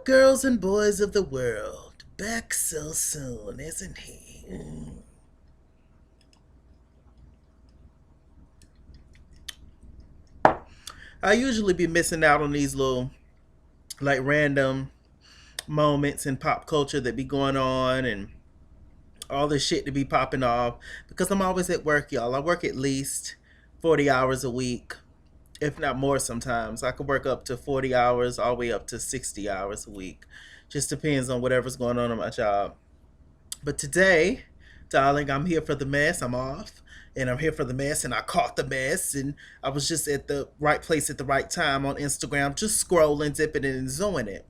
Girls and boys of the world, back so soon, isn't he? I usually be missing out on these little, like, random moments in pop culture that be going on and all this shit to be popping off because I'm always at work, y'all. I work at least 40 hours a week, if not more sometimes. I could work up to 40 hours, all the way up to 60 hours a week. Just depends on whatever's going on in my job. But today, darling, I'm here for the mess. I'm off. And I'm here for the mess, and I caught the mess, and I was just at the right place at the right time on Instagram, just scrolling, zipping it, and zooming it.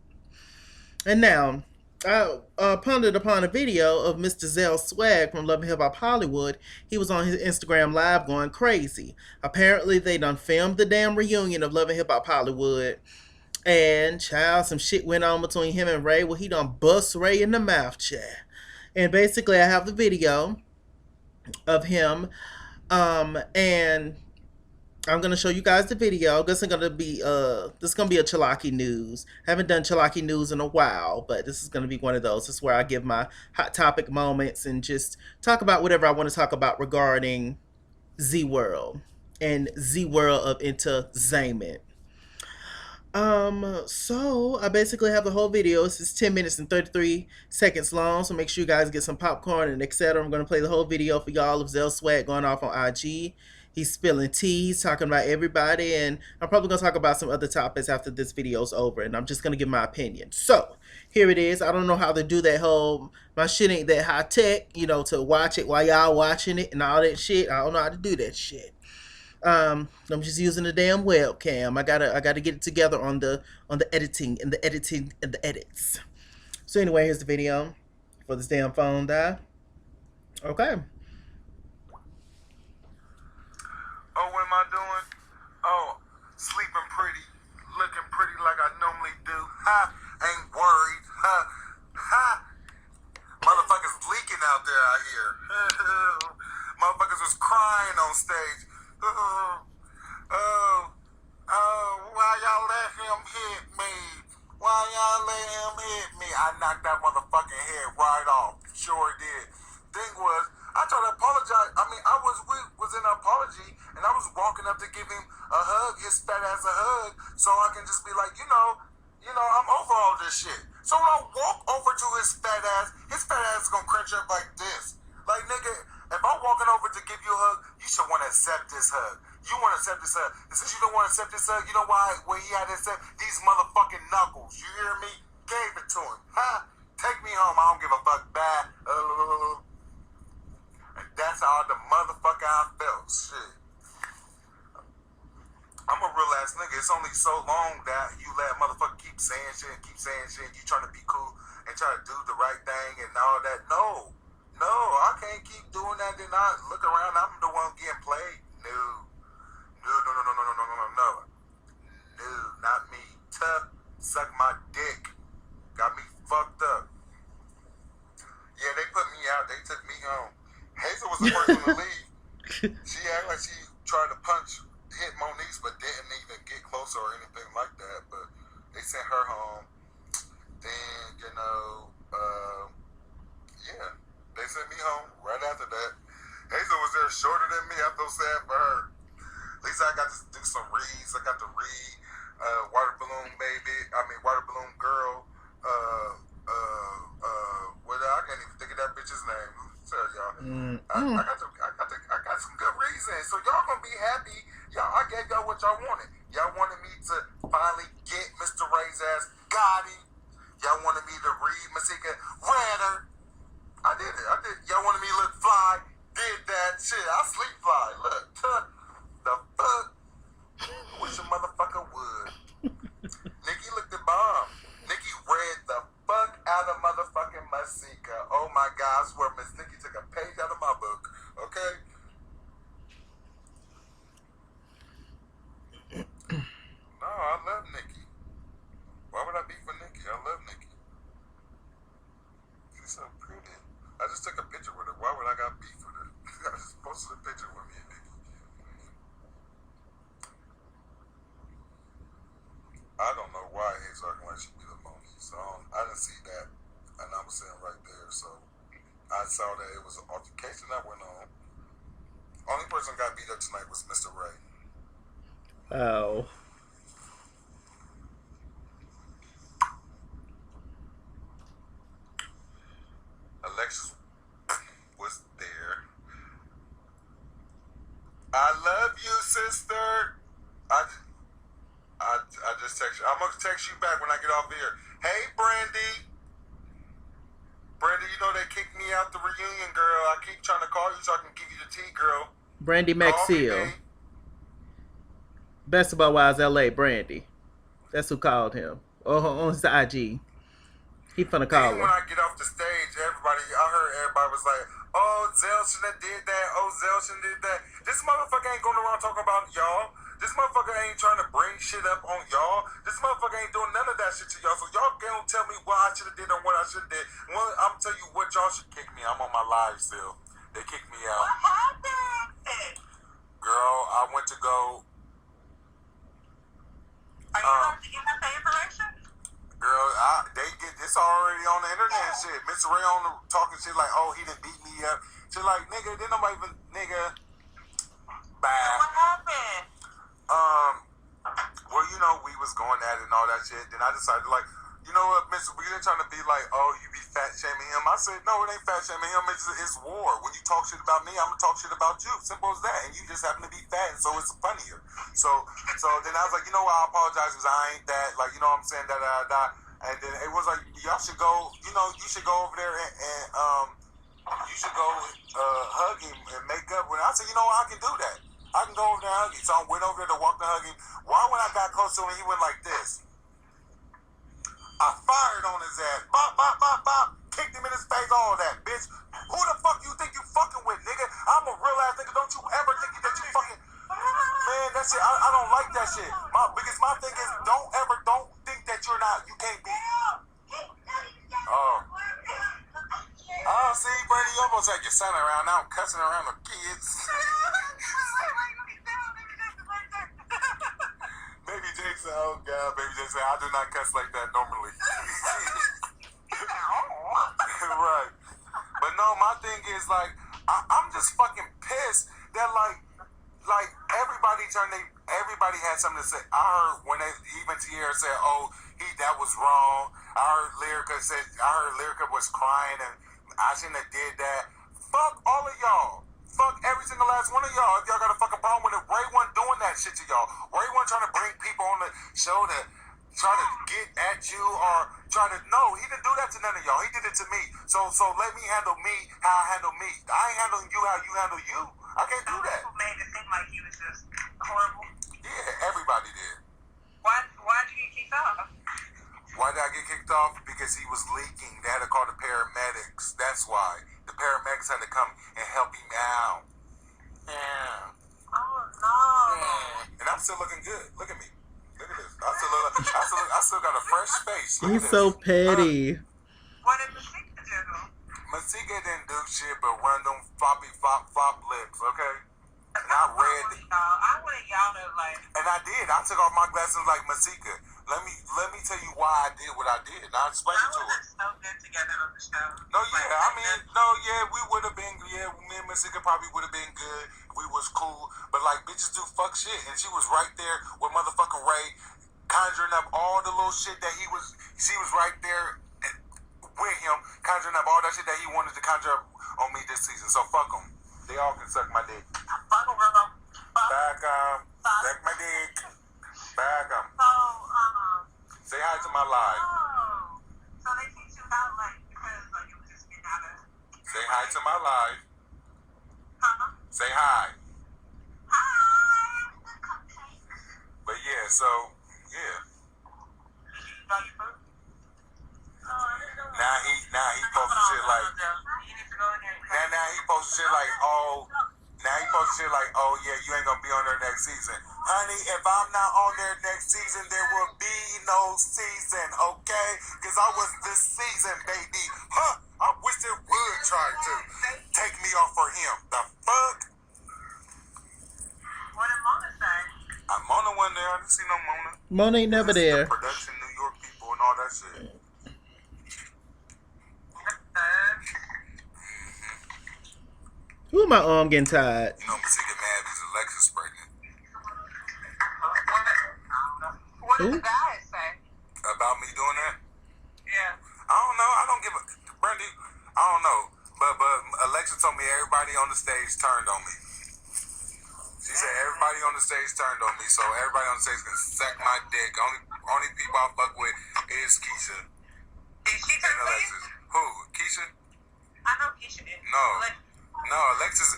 And now, I pondered upon a video of Mr. Zell Swag from Love and Hip Hop Hollywood. He was on his Instagram Live going crazy. Apparently, they done filmed the damn reunion of Love and Hip Hop Hollywood. And, child, some shit went on between him and Ray. Well, he done bust Ray in the mouth, child. And basically, I have the video of him. And I'm gonna show you guys the video. This is gonna be a Chalaki news. Haven't done Chalaki news in a while, but this is gonna be one of those. This is where I give my hot topic moments and just talk about whatever I want to talk about regarding Z World and Z World of Entertainment. So I basically have the whole video. It's just 10 minutes and 33 seconds long. So make sure you guys get some popcorn and etc. I'm gonna play the whole video for y'all of Zell Swag going off on IG. He's spilling tea, he's talking about everybody, and I'm probably gonna talk about some other topics after this video's over, and I'm just gonna give my opinion. So here it is. I don't know how to do that whole my shit ain't that high tech, to watch it while y'all watching it and all that shit. I don't know how to do that shit. I'm just using the damn webcam. I gotta get it together on the editing and the editing and the edits. So anyway, here's the video for this damn phone die. Okay. Oh, what am I doing? Oh, sleeping pretty, looking pretty like I normally do. Ha, ain't worried. Ha, ha. Motherfuckers leaking out there, I hear. Motherfuckers was crying on stage. Why y'all let him hit me? Why y'all let him hit me? I knocked that motherfucking head right off. Sure did. Thing was, I tried to apologize. I mean, was in an apology, and I was walking up to give him a hug, his fat ass a hug, so I can just be like, I'm over all this shit. So when I walk over to his fat ass is gonna crunch up like this. Like, nigga, if I'm walking over to give you a hug, you should want to accept this hug. You want to accept this hug. And since you don't want to accept this hug, you know why? Where he had to accept these motherfucking knuckles. You hear me? Gave it to him. Huh? Take me home. I don't give a fuck. Bad. And that's how the motherfucker I felt. Shit. I'm a real ass nigga. It's only so long that you let a motherfucker keep saying shit. You trying to be cool and try to do the right thing and all that. No, I can't keep doing that. Then I look around. I'm the one getting played. No, not me. Suck my dick. Got me fucked up. Yeah, they put me out. They took me home. Hazel was the first one to leave. She acted like she tried to hit Monique, but didn't even get closer or anything like that. But they sent her home. Then, they sent me home right after that. Hazel was there shorter than me. I feel sad for her. At least I got to do some reads. I got to read Water Balloon Girl. I can't even think of that bitch's name. Tell y'all. I got some good reasons. So y'all gonna be happy. I gave y'all what y'all wanted. Y'all wanted me to finally get Mr. Ray's ass. Got him. Y'all wanted me to read Masika. Read her. I did it. Y'all wanted me to look fly. Did that shit. I sleep fly. Look. The fuck? I wish a motherfucker would. Nikki looked at bomb. Nikki read the fuck out of motherfucking Masika. Oh my God, I swear Miss Nikki took a page out of my book. Okay? No, I love Nikki. Why would I be for Nikki? I love Nikki. She's so pretty. I just took a picture with her. Why would I got beef with her? I just posted a picture with me and Nikki. I don't know why Hazel acting like she be the Monies. So I didn't see that, and I was sitting right there. So I saw that it was an altercation that went on. Only person got beat up tonight was Mr. Ray. Oh. Alexis was there. I love you, sister. I just text you. I'm gonna text you back when I get off here. Hey, Brandy. Brandy, you know they kicked me out the reunion, girl. I keep trying to call you so I can give you the tea, girl. Brandy Call me, Maxill. babe. Basketball Wives LA, Brandy. That's who called him. Oh, on his IG. He finna call Then her. when I get off the stage, I heard everybody was like, oh, Zell shouldn't have did that. Oh, Zell shouldn't have did that. This motherfucker ain't going around talking about y'all. This motherfucker ain't trying to bring shit up on y'all. This motherfucker ain't doing none of that shit to y'all. So y'all can't tell me what I should have did or what I should have did. Well, I'm tell you what y'all should kick me. I'm on my live still. They kicked me out. What happened? Girl, I went to go. Are you about to give up the information? Girl, they get this already on the internet and shit. Mr. Ray on the talking shit like, oh, he done beat me up. Shit like, nigga, then nobody even, nigga. Bye. What happened? Well, you know, we was going at it and all that shit. Then I decided, like, you know what, Mr. We didn't trying to be like, oh, you be fat shaming him. I said, no, it ain't fat shaming him. It's war. When you talk shit about me, I'm gonna talk shit about you. Simple as that. And you just happen to be fat, and so it's funnier. So then I was like, you know what, I apologize because I ain't that. Like, you know what I'm saying? And then it was like, y'all should go, you know, you should go over there and you should go hug him and make up with him. I said, you know what, I can do that. I can go over there and hug him. So I went over there to walk to hug him. Why when I got close to him, he went like this? I fired on his ass. Bop, bop, bop, bop. Kicked him in his face, all that, bitch. Who the fuck you think you fucking with, nigga? I'm a real ass nigga. Don't you ever think that you fucking... Man, that shit, I don't like that shit. My thing is, don't think that you're not, you can't be. Oh. Oh, see, Brady, you almost had your son around now, cussing around the kids. Baby Jason, oh God, Baby Jason, I do not cuss like that normally. Right. But no, my thing is like, I'm just fucking pissed that like everybody had something to say. I heard when even Tierra said, oh, that was wrong. I heard Lyrica was crying and I shouldn't have did that. Fuck all of y'all. Fuck every single last one of y'all. If y'all got a fucking problem with it, Ray wasn't doing that shit to y'all. Ray wasn't trying to bring people on the show to try to get at you or try to... No, he didn't do that to none of y'all. He did it to me. So let me handle me how I handle me. I ain't handling you how you handle you. I can't do that. People made it seem like he was just horrible. Yeah, everybody did. Why did you get kicked off? Why did I get kicked off? Because he was leaking. They had to call the paramedics. That's why. The paramedics had to come and help him out. Yeah. Oh, no. Yeah. And I'm still looking good. Look at me. Look at this. I still got a fresh face. Look He's so petty. What did Masika do? Masika didn't do shit but run them floppy flop lips, okay? And I read it. I wanted y'all to like... And I did. I took off my glasses like Masika. Let me tell you why I did what I did. And I explained it to her. So good together on the show. No, yeah, we would have been, me and Masika probably would have been good. We was cool. But like, bitches do fuck shit. And she was right there with motherfucking Ray, conjuring up all the little shit that she was right there with him, conjuring up all that shit that he wanted to conjure up on me this season. So fuck them. They all can suck my dick. Fuck them, girl. Back suck my dick. Back them. So, say hi to my live. Oh. So they kicked you out like because like it was just getting out of... Say hi to my live. Huh? Say hi. Hi. But yeah, so, yeah. Did you know your food? Now he posted shit like... Now he posted shit like, oh... Now he posted shit like, oh yeah, you ain't gonna be on there next season. Honey, if I'm not on there next season, there will be no season, okay? Because I was this season, baby. Huh? I wish it would try to take me off for him. The fuck? What did Mona say? Mona wasn't there. I didn't see no Mona. Mona ain't never there. The production, New York people and all that shit. Ooh, my arm getting tired. You know, but she get mad because Alexa's pregnant. What did the Ooh. guys say? About me doing that? Yeah. I don't know. I don't give a... Brandy, I don't know. But Alexa told me everybody on the stage turned on me. She said everybody on the stage turned on me, so everybody on the stage can suck my dick. Only people I fuck with is Keisha. Did she And turn on you? Alexis. Who? Keisha? I know Keisha did. No. But No, Alexis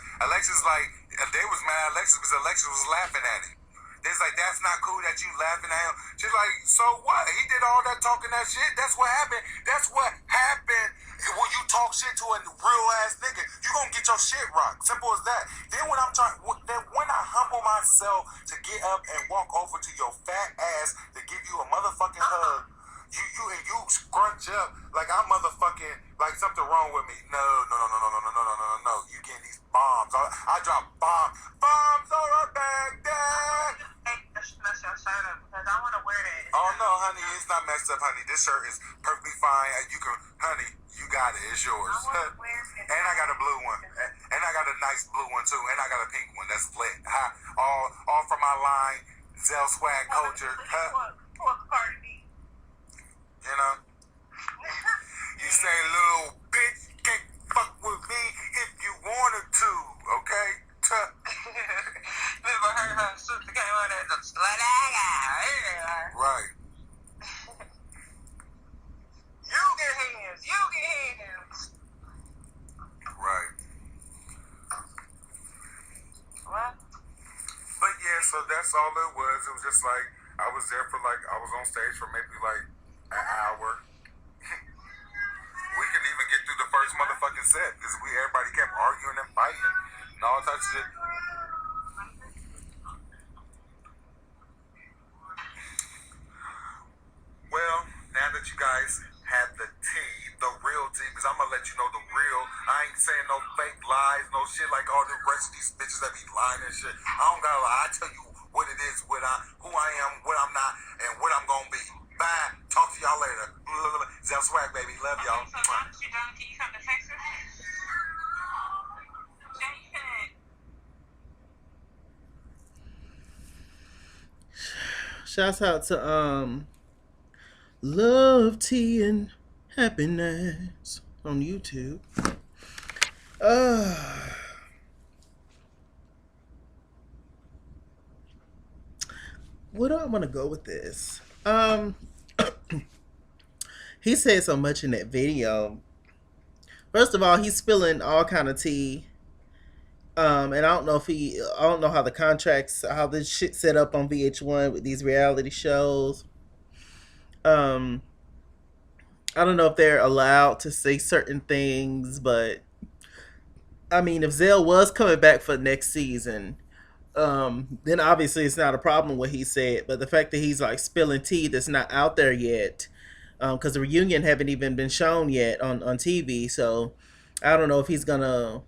like, they was mad at Alexis because Alexis was laughing at him. It's like, that's not cool that you laughing at him. She's like, so what? He did all that talking that shit. That's what happened. That's what happened when you talk shit to a real ass nigga. You gonna get your shit rocked. Simple as that. Then when when I humble myself to get up and walk over to your fat ass to give you a motherfucking hug, you scrunch up like I'm motherfucking like something wrong with me. No. You getting these bombs. I drop bombs on her back there. mess your shirt up because I want to wear that. Oh no, honey, it's not messed up, honey. This shirt is perfectly fine. You can, honey, you got it. It's yours. I want to wear it. And I got a blue one. And I got a nice blue one too. And I got a pink one that's lit. All from my line, Zell swag culture. What Cardi B? You know? You say, little bitch, can't fuck with me if you wanted to, okay? Never heard her sister came on that. Right. You get hands. Right. What? But yeah, so that's all it was. It was just like, I was there for like, I was on stage for maybe like an hour. We couldn't even get through the first motherfucking set because everybody kept arguing and fighting and all types of shit. Well, now that you guys have the tea, the real tea, because I'm gonna let you know the real. I ain't saying no fake lies, no shit like all the rest of these bitches that be lying and shit. I don't gotta lie. I tell you what it is, who I am, what I'm not, and what I'm gonna be. Bye. Talk to y'all later. Zell swag, baby. Love y'all. Okay, so now that you're done, can you come to Texas? Yeah, you can. Shouts out to Love Tea and Happiness on YouTube. Where do I want to go with this? He said so much in that video. First of all, he's spilling all kind of tea. And I don't know how the contracts, how this shit set up on VH1 with these reality shows. I don't know if they're allowed to say certain things, but I mean, if Zell was coming back for next season, then obviously it's not a problem what he said. But the fact that he's like spilling tea that's not out there yet, because the reunion haven't even been shown yet on TV, so I don't know if he's gonna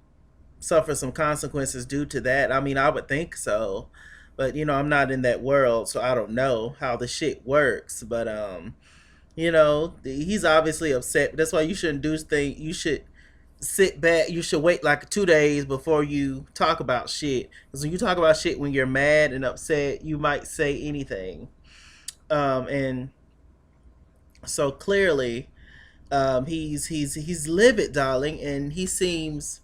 suffer some consequences due to that. I mean, I would think so, but I'm not in that world, so I don't know how the shit works. But he's obviously upset. That's why you shouldn't do things. You should sit back. You should wait like 2 days before you talk about shit. Because when you talk about shit when you're mad and upset, you might say anything. And so clearly, he's livid, darling, and he seems.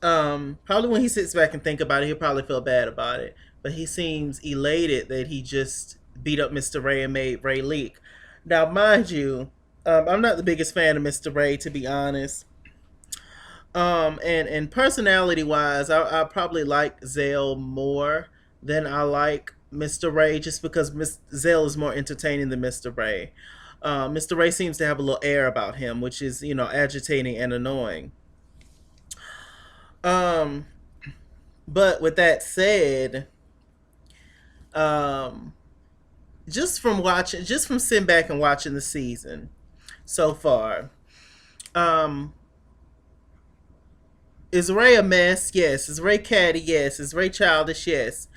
Probably when he sits back and think about it, he'll probably feel bad about it. But he seems elated that he just beat up Mr. Ray and made Ray leak. Now, mind you, I'm not the biggest fan of Mr. Ray, to be honest. And personality wise, I probably like Zell more than I like Mr. Ray, just because Zell is more entertaining than Mr. Ray. Mr. Ray seems to have a little air about him, which is agitating and annoying. But with that said, just from sitting back and watching the season so far, is Ray a mess? Yes. Is Ray catty? Yes. Is Ray childish? Yes.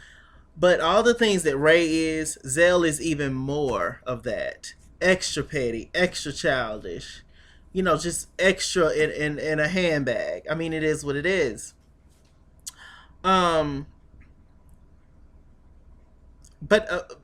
But all the things that Ray is, Zell is even more of that. Extra petty, extra childish, just extra in a handbag. I mean, it is what it is. Um, but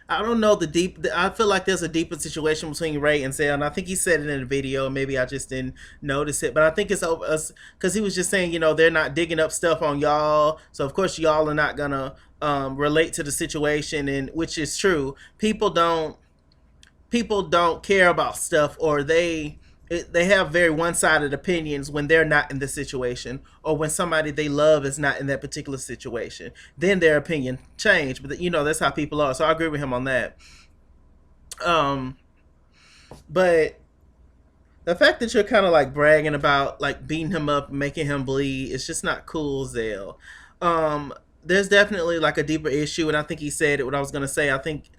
I don't know the deep. I feel like there's a deeper situation between Ray and Zell, and I think he said it in the video. Maybe I just didn't notice it, but I think it's over us because he was just saying, they're not digging up stuff on y'all, so of course y'all are not gonna relate to the situation, and which is true. People don't care about stuff, or they have very one-sided opinions when they're not in the situation, or when somebody they love is not in that particular situation, then their opinion change. But that's how people are, so I agree with him on that. um but the fact that you're kind of like bragging about like beating him up and making him bleed, it's just not cool, Zell. There's definitely like a deeper issue, and I think he said it, what I was going to say. I think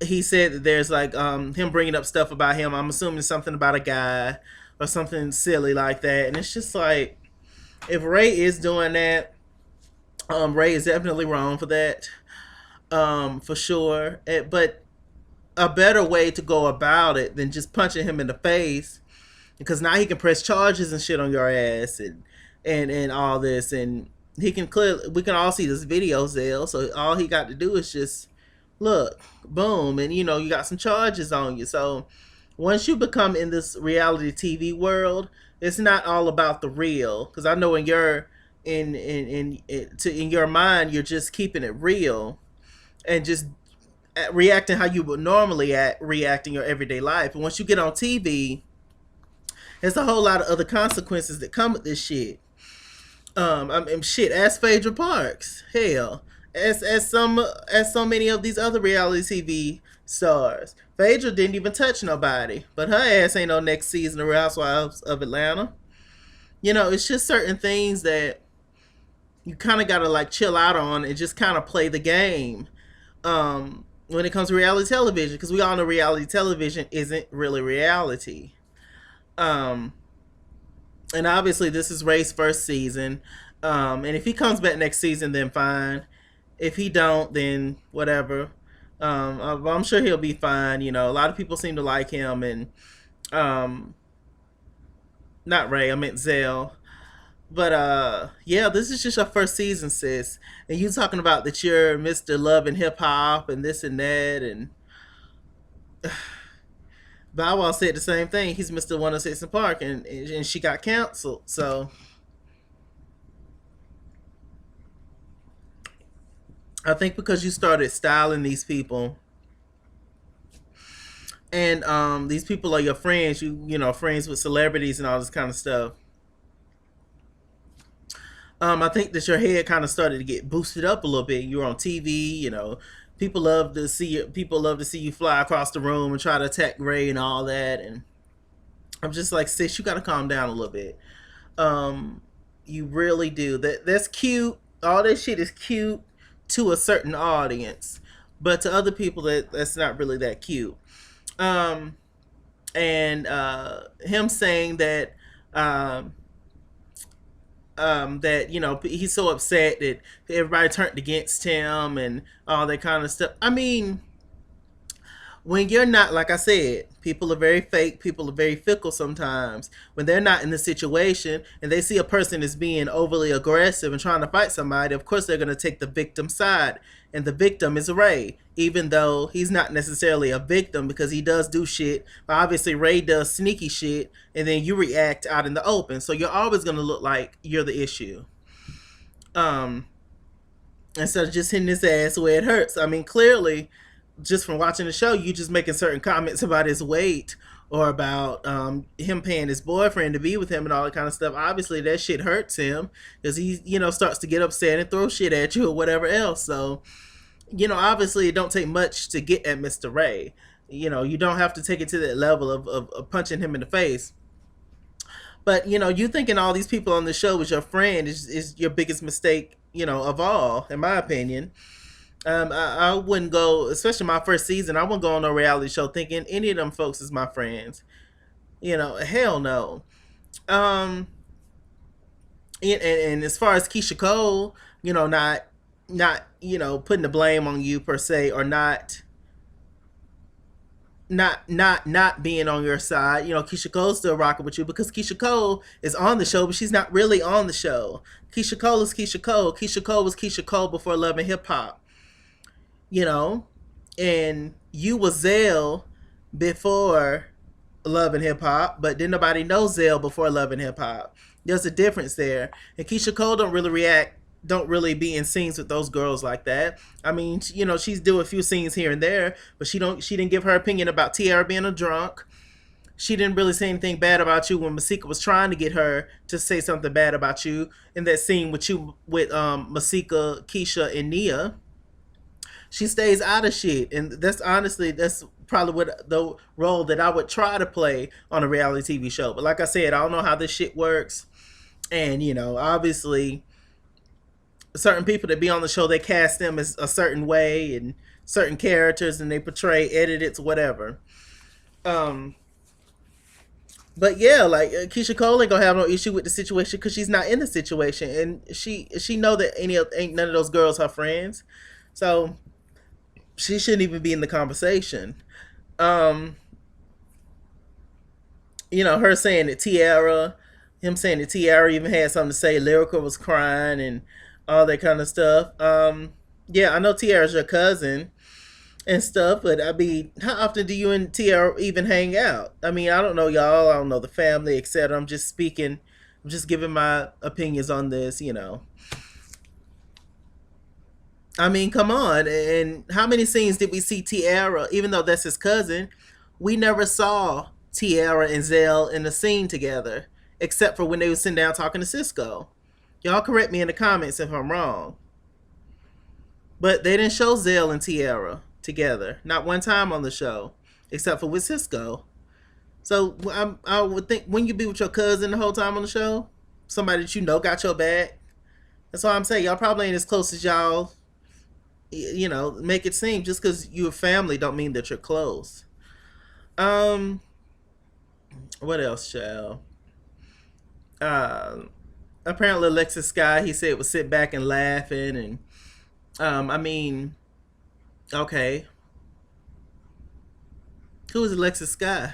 he said that there's like him bringing up stuff about him. I'm assuming something about a guy or something silly like that. And it's just like, if Ray is doing that, Ray is definitely wrong for that, for sure. But a better way to go about it than just punching him in the face, because now he can press charges and shit on your ass, and all this, and he can clearly, we can all see this video, Zell. So all he got to do is just look, boom, and you got some charges on you. So once you become in this reality TV world, it's not all about the real, because I know in your mind, you're just keeping it real and just reacting how you would normally react in your everyday life. And once you get on TV, there's a whole lot of other consequences that come with this shit. I mean, shit. Ask Phaedra Parks. Hell, as so many of these other reality TV stars. Phaedra didn't even touch nobody, but her ass ain't on next season of Real Housewives of Atlanta. It's just certain things that you kind of gotta like chill out on and just kind of play the game. When it comes to reality television, because we all know reality television isn't really reality. Um, and obviously this is Ray's first season. And if he comes back next season, then fine. If he don't, then whatever. I'm sure he'll be fine. A lot of people seem to like him, and um, not Ray. I meant Zell. But yeah, this is just your first season, sis. And you talking about that you're Mr. Love and Hip Hop and this and that, and Bow Wow said the same thing. He's Mr. 106 in Park, and she got canceled. So I think because you started styling these people, and these people are your friends, friends with celebrities and all this kind of stuff. I think that your head kind of started to get boosted up a little bit. You're on TV, people love to see you. People love to see you fly across the room and try to attack Ray and all that. And I'm just like, sis, you gotta calm down a little bit. Um, you really do. That's cute. All that shit is cute to a certain audience, but to other people, that's not really that cute. Um, and him saying that. That he's so upset that everybody turned against him and all that kind of stuff. I mean, when you're not, like I said, people are very fake, people are very fickle sometimes. When they're not in the situation and they see a person is being overly aggressive and trying to fight somebody, of course they're going to take the victim side. And the victim is Ray, even though he's not necessarily a victim because he does do shit. But obviously Ray does sneaky shit, and then you react out in the open. So you're always going to look like you're the issue. Um, Instead of just hitting his ass where it hurts. I mean, clearly, just from watching the show, you just making certain comments about his weight or about him paying his boyfriend to be with him and all that kind of stuff. Obviously, that shit hurts him because he, starts to get upset and throw shit at you or whatever else. So, obviously, it don't take much to get at Mr. Ray. You don't have to take it to that level of punching him in the face. But you thinking all these people on the show was your friend is your biggest mistake, of all, in my opinion. I wouldn't go, especially my first season. I wouldn't go on a reality show thinking any of them folks is my friends. Hell no. Um, and as far as Keisha Cole, not putting the blame on you per se, or not not being on your side. You know, Keisha Cole's still rocking with you because Keisha Cole is on the show, but she's not really on the show. Keisha Cole is Keisha Cole. Keisha Cole was Keisha Cole before Love and Hip Hop. You know, and you was Zell before Love and Hip Hop, but didn't nobody know Zell before Love and Hip Hop. There's a difference there. And Keisha Cole don't really be in scenes with those girls like that. I mean, you know, she's do a few scenes here and there, but she didn't give her opinion about Tiara being a drunk. She didn't really say anything bad about you when Masika was trying to get her to say something bad about you in that scene with you with Masika, Keisha, and Nia. She stays out of shit, and that's probably what the role that I would try to play on a reality TV show. But like I said, I don't know how this shit works, and you know, obviously, certain people that be on the show, they cast them as a certain way and certain characters, and they portray edited whatever. Um, but yeah, like Keisha Cole ain't gonna have no issue with the situation because she's not in the situation, and she know that ain't none of those girls her friends, so she shouldn't even be in the conversation. Um, you know, her saying that Tiara, him saying that Tiara even had something to say. Lyrica was crying and all that kind of stuff. Yeah, I know Tiara's your cousin and stuff, but I mean, how often do you and Tiara even hang out? I mean, I don't know y'all. I don't know the family, etc. I'm just speaking. I'm just giving my opinions on this. You know, I mean, come on. And how many scenes did we see Tiara, even though that's his cousin? We never saw Tiara and Zell in a scene together, except for when they were sitting down talking to Cisco. Y'all correct me in the comments if I'm wrong. But they didn't show Zell and Tiara together. Not one time on the show, except for with Cisco. So I would think when you be with your cousin the whole time on the show, somebody that you know got your back. That's all I'm saying. Y'all probably ain't as close as y'all, you know, make it seem. Just because you're family don't mean that you're close. Um, what else, shall? Apparently Alexis Sky, he said, was sit back and laughing, and I mean, okay, who is Alexis Sky?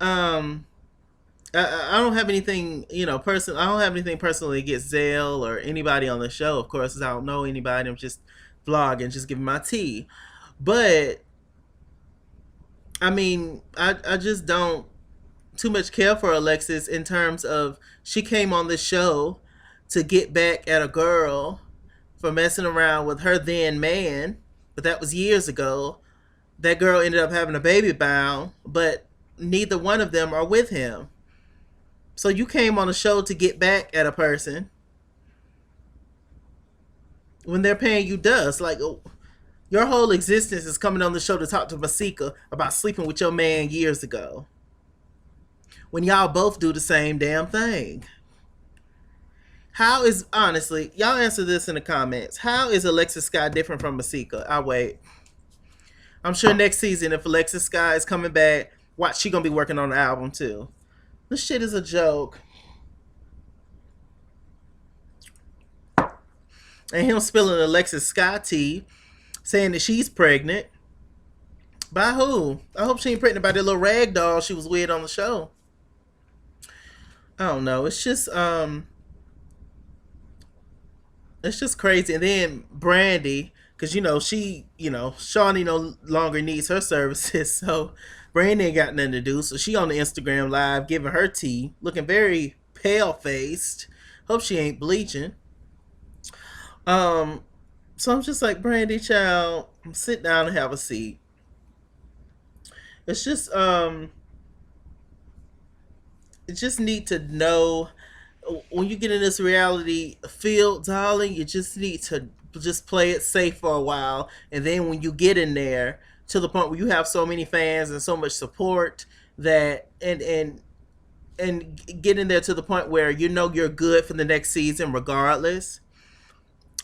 Um, I don't have anything, you know, I don't have anything personally against Zale or anybody on the show. Of course, 'cause I don't know anybody. I'm just vlogging, just giving my tea. But I mean, I just don't too much care for Alexis in terms of she came on the show to get back at a girl for messing around with her then man, but that was years ago. That girl ended up having a baby bound, but neither one of them are with him. So you came on a show to get back at a person when they're paying you dust. Like, your whole existence is coming on the show to talk to Masika about sleeping with your man years ago, when y'all both do the same damn thing. How is, honestly, y'all answer this in the comments. How is Alexis Sky different from Masika? I'll wait. I'm sure next season, if Alexis Sky is coming back, watch, she gonna be working on the album too. This shit is a joke. And him spilling Alexis Sky tea, saying that she's pregnant. By who? I hope she ain't pregnant by that little rag doll she was with on the show. I don't know. It's just crazy. And then Brandy, because Shawnee no longer needs her services, so Brandy ain't got nothing to do. So she on the Instagram live giving her tea, looking very pale faced. Hope she ain't bleaching. Um, so I'm just like, Brandy, child, sit down and have a seat. It's just it just need to know when you get in this reality field, darling, you just need to just play it safe for a while, and then when you get in there to the point where you have so many fans and so much support that and get in there to the point where you know you're good for the next season regardless.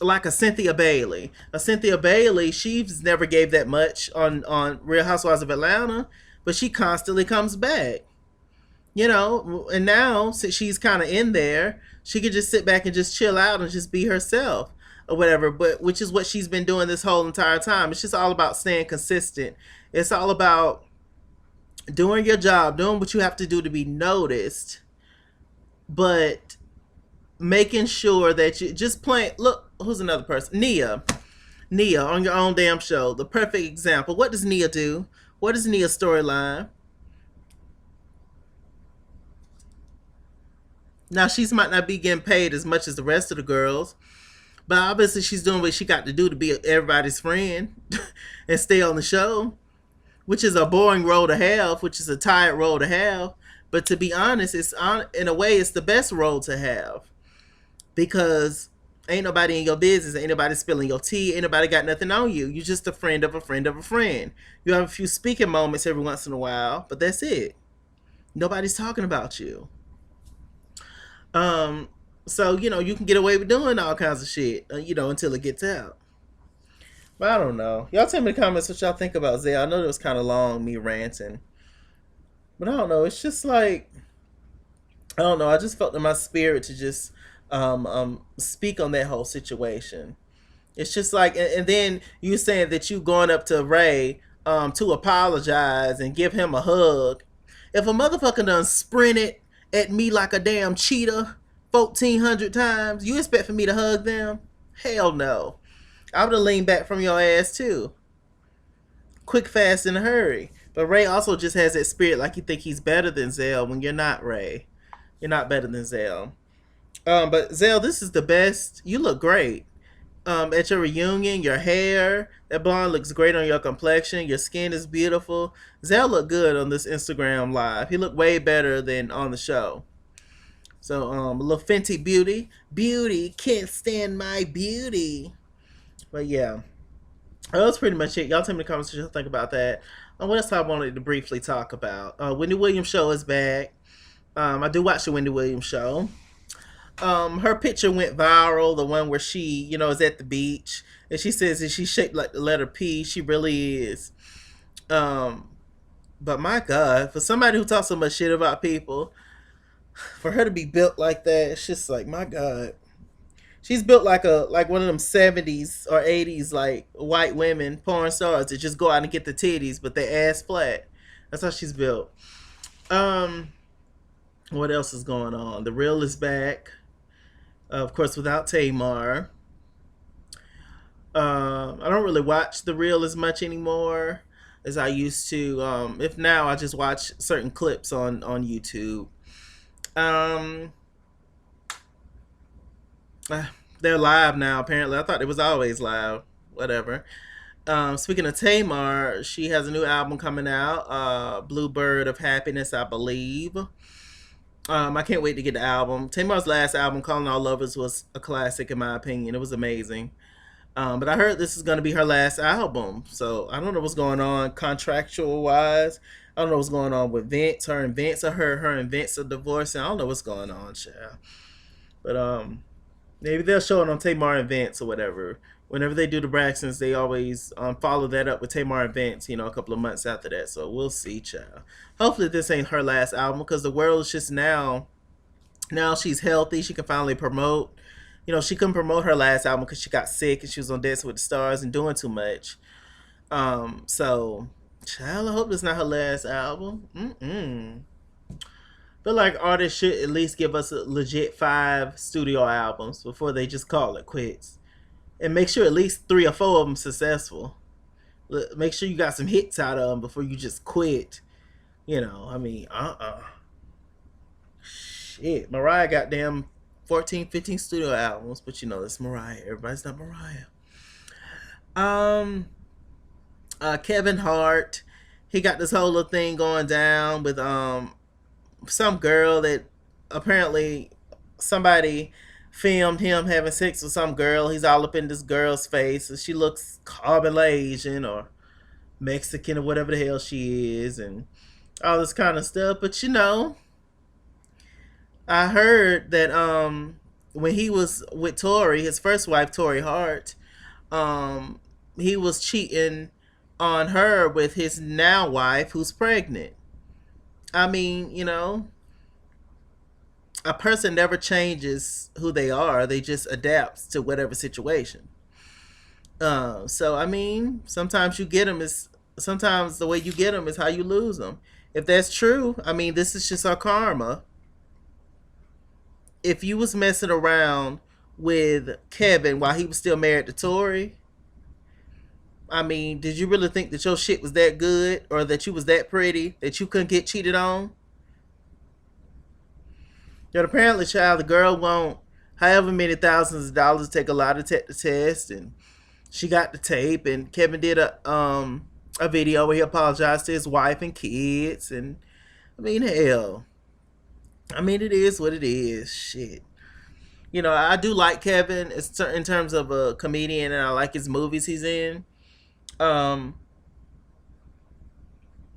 Like a Cynthia Bailey. A Cynthia Bailey, she's never gave that much on Real Housewives of Atlanta, but she constantly comes back. And now since she's kind of in there, she could just sit back and just chill out and just be herself or whatever. But which is what she's been doing this whole entire time. It's just all about staying consistent It's all about doing your job, doing what you have to do to be noticed, but making sure that you just playing. Look, who's another person? Nia on your own damn show. The perfect example. What does Nia do? What is Nia's storyline? Now she's might not be getting paid as much as the rest of the girls, but obviously she's doing what she got to do to be everybody's friend and stay on the show, which is a boring role to have, which is a tired role to have. But to be honest, it's on in a way it's the best role to have because ain't nobody in your business, ain't nobody spilling your tea, ain't nobody got nothing on you. You're just a friend of a friend of a friend. You have a few speaking moments every once in a while, but that's it. Nobody's talking about you. Um, so you can get away with doing all kinds of shit, until it gets out. But I don't know. Y'all tell me in the comments what y'all think about Zell. I know it was kind of long, me ranting, but I don't know. It's just like I don't know. I just felt in my spirit to just speak on that whole situation. It's just like, and then you saying that you going up to Ray to apologize and give him a hug. If a motherfucker done sprinted at me like a damn cheetah 1,400 times, you expect for me to hug them? Hell no. I would have leaned back from your ass too. Quick, fast, in a hurry. But Ray also just has that spirit like you think he's better than Zell when you're not Ray. You're not better than Zell. But Zell, this is the best. You look great. At your reunion, your hair, that blonde looks great on your complexion. Your skin is beautiful. Zell looked good on this Instagram live. He looked way better than on the show. So, a little Fenty beauty, can't stand my beauty. But yeah, that's pretty much it. Y'all tell me in the comments what you think about that. What else I wanted to briefly talk about? Wendy Williams show is back. I do watch the Wendy Williams show. Her picture went viral, the one where she, is at the beach and she says that she's shaped like the letter P. She really is. Um, but my God, for somebody who talks so much shit about people, for her to be built like that, it's just like my God. She's built like one of them 70s or 80s like white women porn stars that just go out and get the titties, but they ass flat. That's how she's built. Um, what else is going on? The Real is back. Of course, without Tamar. I don't really watch The Real as much anymore as I used to. If now, I just watch certain clips on YouTube. Um, they're live now, apparently. I thought it was always live. Whatever. Speaking of Tamar, she has a new album coming out, Bluebird of Happiness, I believe. I can't wait to get the album. Tamar's last album, Calling All Lovers, was a classic in my opinion. It was amazing. But I heard this is going to be her last album. So I don't know what's going on contractual wise. I don't know what's going on with Vince. Her and Vince are divorcing. I don't know what's going on, child. But maybe they'll show it on Tamar and Vince or whatever. Whenever they do the Braxtons, they always follow that up with Tamar and Vince, a couple of months after that. So we'll see, child. Hopefully this ain't her last album because the world is just now she's healthy. She can finally promote. She couldn't promote her last album because she got sick and she was on Dancing with the Stars and doing too much. So, child, I hope it's not her last album. Feel like artists should at least give us a legit 5 studio albums before they just call it quits. And make sure at least 3 or 4 of them successful. Make sure you got some hits out of them before you just quit. I mean, Shit. Mariah got damn 14, 15 studio albums, but it's Mariah. Everybody's not Mariah. Um, Kevin Hart, he got this whole little thing going down with some girl that apparently somebody filmed him having sex with some girl. He's all up in this girl's face, and she looks carbon Asian or Mexican or whatever the hell she is, and all this kind of stuff. But I heard that when he was with Tori, his first wife, Tori Hart, he was cheating on her with his now wife who's pregnant. I mean, a person never changes who they are. They just adapts to whatever situation. So I mean, sometimes you get them as sometimes the way you get them is how you lose them. If that's true, I mean, this is just our karma. If you was messing around with Kevin while he was still married to Tori, I mean, did you really think that your shit was that good or that you was that pretty that you couldn't get cheated on? But apparently, child, the girl won't however many thousands of dollars to take a lie detector test, and she got the tape. And Kevin did a video where he apologized to his wife and kids. And I mean, hell, I mean, it is what it is. Shit. You know, I do like Kevin in terms of a comedian, and I like his movies he's in. Um,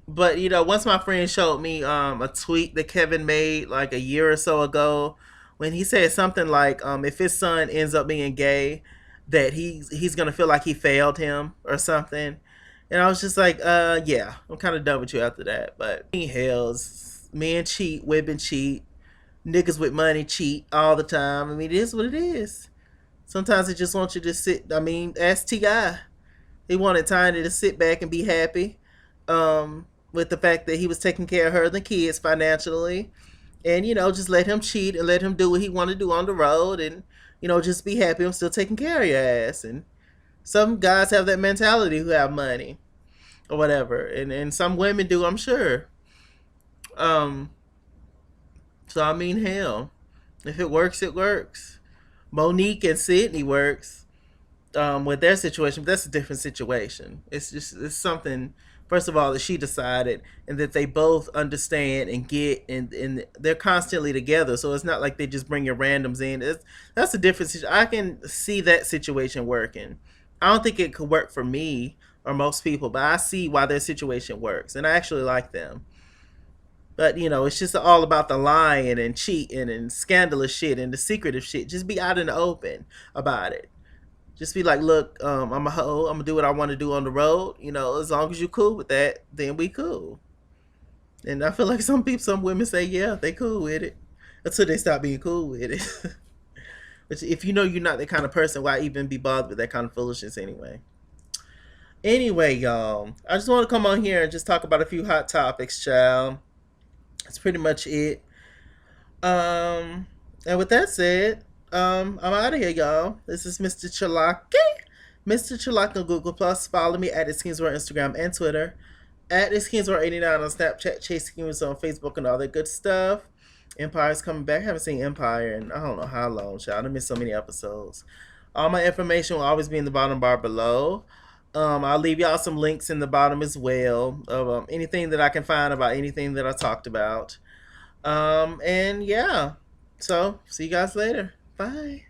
but you know, once my friend showed me a tweet that Kevin made like a year or so ago, when he said something like, if his son ends up being gay, that he's gonna feel like he failed him or something. And I was just like, yeah, I'm kind of done with you after that. But hells, men cheat, women cheat, niggas with money cheat all the time. I mean, it is what it is. Sometimes they just want you to sit. I mean, ask Ti. He wanted Tiny to sit back and be happy, with the fact that he was taking care of her and the kids financially, and you know, just let him cheat and let him do what he wanted to do on the road, and you know, just be happy. I'm still taking care of your ass. And some guys have that mentality who have money or whatever, and some women do, I'm sure. Um, so I mean, hell, if it works, it works. Monique and Sydney works with their situation, but that's a different situation. It's something. First of all, that she decided, and that they both understand and get, and they're constantly together. So it's not like they just bring your randoms in. That's a different situation. I can see that situation working. I don't think it could work for me or most people, but I see why their situation works, and I actually like them. But you know, it's just all about the lying and cheating and scandalous shit and the secretive shit. Just be out in the open about it. Just be like, look, I'm a hoe. I'm gonna do what I want to do on the road. You know, as long as you cool with that, then we cool. And I feel like some women say, yeah, they cool with it until they stop being cool with it. Which, if you know you're not that kind of person, why even be bothered with that kind of foolishness anyway? Anyway, y'all, I just want to come on here and just talk about a few hot topics, child. That's pretty much it. Um, and with that said, I'm out of here, y'all. This is Mr. Chalaki. Mr. Chalaki on Google Plus. Follow me at ITSKINGWORLD Instagram and Twitter. At ITSKINGWORLD89 on Snapchat. Chasing Gamers on Facebook and all that good stuff. Empire's coming back. I haven't seen Empire in I don't know how long, child. I missed so many episodes. All my information will always be in the bottom bar below. I'll leave y'all some links in the bottom as well of anything that I can find about anything that I talked about. And yeah, so see you guys later. Bye.